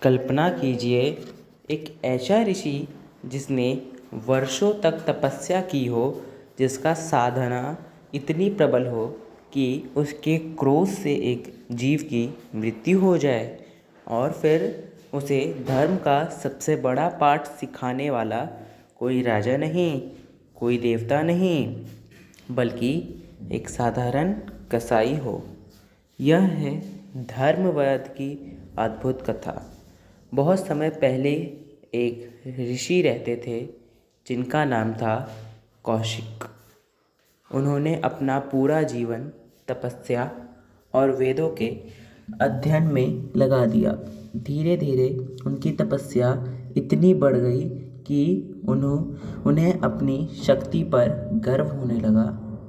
कल्पना कीजिए एक ऐसा ऋषि जिसने वर्षों तक तपस्या की हो, जिसका साधना इतनी प्रबल हो कि उसके क्रोध से एक जीव की मृत्यु हो जाए और फिर उसे धर्म का सबसे बड़ा पाठ सिखाने वाला कोई राजा नहीं, कोई देवता नहीं, बल्कि एक साधारण कसाई हो। यह है धर्मवेद की अद्भुत कथा। बहुत समय पहले एक ऋषि रहते थे जिनका नाम था कौशिक। उन्होंने अपना पूरा जीवन तपस्या और वेदों के अध्ययन में लगा दिया। धीरे धीरे उनकी तपस्या इतनी बढ़ गई कि उन्हें अपनी शक्ति पर गर्व होने लगा।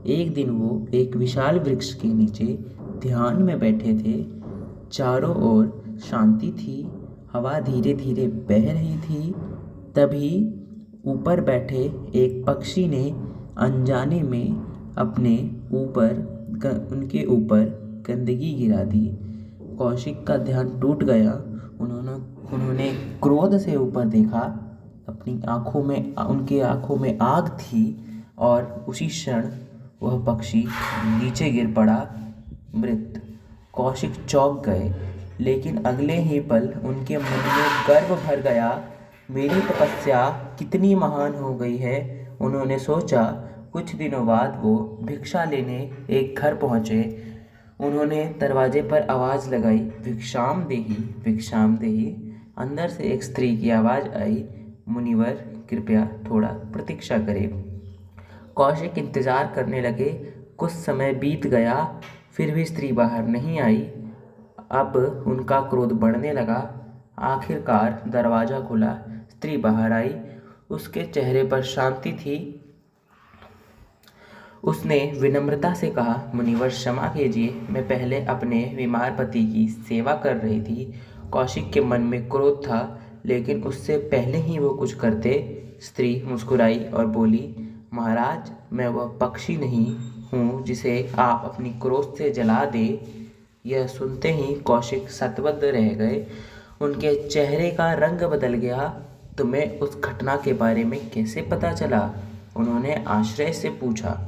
एक दिन वो एक विशाल वृक्ष के नीचे ध्यान में बैठे थे। चारों ओर शांति थी, हवा धीरे धीरे बह रही थी। तभी ऊपर बैठे एक पक्षी ने अनजाने में उनके ऊपर गंदगी गिरा दी। कौशिक का ध्यान टूट गया। उन्होंने क्रोध से ऊपर देखा। उनकी आंखों में आग थी और उसी क्षण वह पक्षी नीचे गिर पड़ा मृत। कौशिक चौंक गए, लेकिन अगले ही पल उनके मन में गर्व भर गया। मेरी तपस्या कितनी महान हो गई है, उन्होंने सोचा। कुछ दिनों बाद वो भिक्षा लेने एक घर पहुँचे। उन्होंने दरवाजे पर आवाज़ लगाई, भिक्षाम देहि, भिक्षाम देहि। अंदर से एक स्त्री की आवाज़ आई, मुनिवर कृपया थोड़ा प्रतीक्षा करें। कौशिक इंतज़ार करने लगे। कुछ समय बीत गया, फिर भी स्त्री बाहर नहीं आई। अब उनका क्रोध बढ़ने लगा। आखिरकार दरवाज़ा खुला, स्त्री बाहर आई। उसके चेहरे पर शांति थी। उसने विनम्रता से कहा, मुनिवर क्षमा कीजिए, मैं पहले अपने बीमार पति की सेवा कर रही थी। कौशिक के मन में क्रोध था, लेकिन उससे पहले ही वो कुछ करते, स्त्री मुस्कुराई और बोली, महाराज, मैं वह पक्षी नहीं हूँ जिसे आप अपनी क्रोध से जला दे। यह सुनते ही कौशिक सतबद्ध रह गए। उनके चेहरे का रंग बदल गया। तुम्हें उस घटना के बारे में कैसे पता चला? उन्होंने आश्चर्य से पूछा।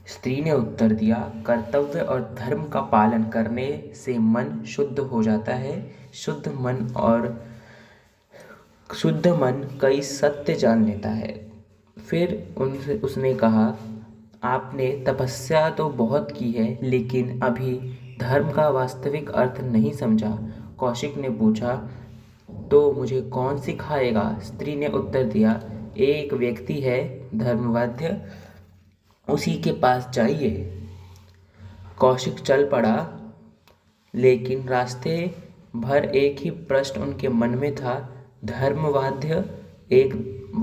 स्त्री ने उत्तर दिया, कर्तव्य और धर्म का पालन करने से मन शुद्ध हो जाता है। शुद्ध मन कई सत्य जान लेता है। फिर उसने कहा, आपने तपस्या तो बहुत की है, लेकिन अभी धर्म का वास्तविक अर्थ नहीं समझा। कौशिक ने पूछा, तो मुझे कौन सिखाएगा? स्त्री ने उत्तर दिया, एक व्यक्ति है धर्मवाद्य, उसी के पास जाइए। कौशिक चल पड़ा, लेकिन रास्ते भर एक ही प्रश्न उनके मन में था, धर्मवाद्य, एक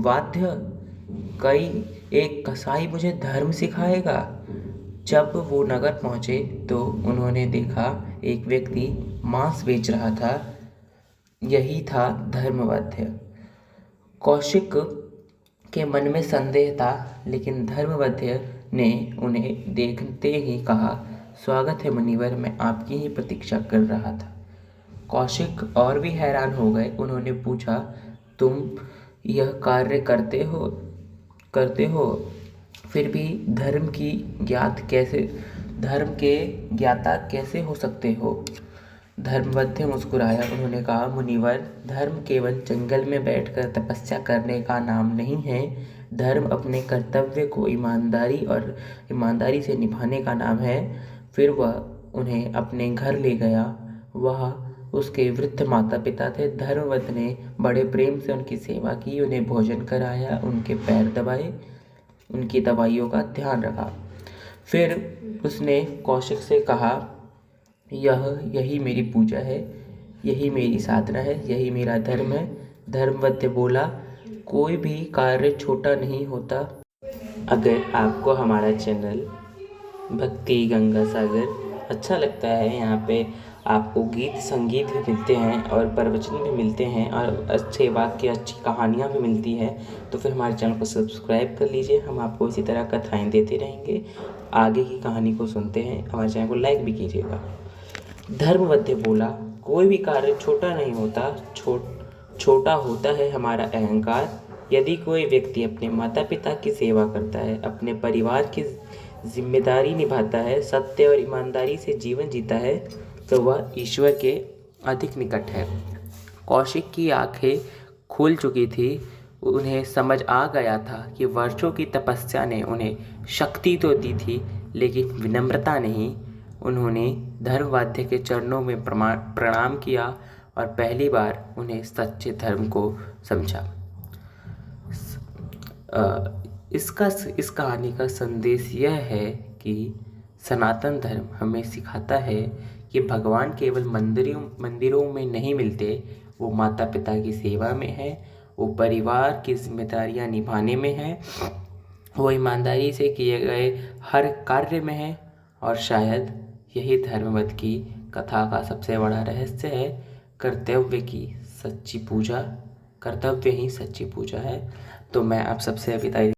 वाद्य, एक कसाई मुझे धर्म सिखाएगा? जब वो नगर पहुँचे तो उन्होंने देखा एक व्यक्ति मांस बेच रहा था। यही था धर्मवाद्य। कौशिक के मन में संदेह था, लेकिन धर्मवाद्य ने उन्हें देखते ही कहा, स्वागत है मुनिवर, मैं आपकी ही प्रतीक्षा कर रहा था। कौशिक और भी हैरान हो गए। उन्होंने पूछा, तुम यह कार्य करते हो, फिर भी धर्म के ज्ञाता कैसे हो सकते हो? धर्मवाद्य मुस्कुराया। उन्होंने कहा, मुनिवर, धर्म केवल जंगल में बैठकर तपस्या करने का नाम नहीं है। धर्म अपने कर्तव्य को ईमानदारी से निभाने का नाम है। फिर वह उन्हें अपने घर ले गया। वह उसके वृद्ध माता पिता थे। धर्मवाद्य ने बड़े प्रेम से उनकी सेवा की, उन्हें भोजन कराया, उनके पैर दबाए, उनकी दवाइयों का ध्यान रखा। फिर उसने कौशिक से कहा, यही मेरी पूजा है, यही मेरी साधना है, यही मेरा धर्म है। धर्मवाद्य बोला, कोई भी कार्य छोटा नहीं होता। अगर आपको हमारा चैनल भक्ति गंगा सागर अच्छा लगता है, यहाँ पे आपको गीत संगीत भी मिलते हैं और प्रवचन भी मिलते हैं और अच्छे वाक्य, अच्छी कहानियाँ भी मिलती हैं, तो फिर हमारे चैनल को सब्सक्राइब कर लीजिए। हम आपको इसी तरह कथाएँ देते रहेंगे। आगे की कहानी को सुनते हैं, हमारे चैनल को लाइक भी कीजिएगा। धर्मवाद्य बोला, कोई भी कार्य छोटा नहीं होता, छोटा होता है हमारा अहंकार। यदि कोई व्यक्ति अपने माता पिता की सेवा करता है, अपने परिवार की जिम्मेदारी निभाता है, सत्य और ईमानदारी से जीवन जीता है, तो वह ईश्वर के अधिक निकट है। कौशिक की आंखें खुल चुकी थी। उन्हें समझ आ गया था कि वर्षों की तपस्या ने उन्हें शक्ति तो दी थी, लेकिन विनम्रता नहीं। उन्होंने धर्मवाद्य के चरणों में प्रणाम किया और पहली बार उन्हें सच्चे धर्म को समझा। इस कहानी का संदेश यह है कि सनातन धर्म हमें सिखाता है कि भगवान केवल मंदिरों में नहीं मिलते, वो माता पिता की सेवा में है, वो परिवार की जिम्मेदारियां निभाने में है, वो ईमानदारी से किए गए हर कार्य में है। और शायद यही धर्मवत की कथा का सबसे बड़ा रहस्य है। कर्तव्य ही सच्ची पूजा है। तो मैं आप सबसे विदाई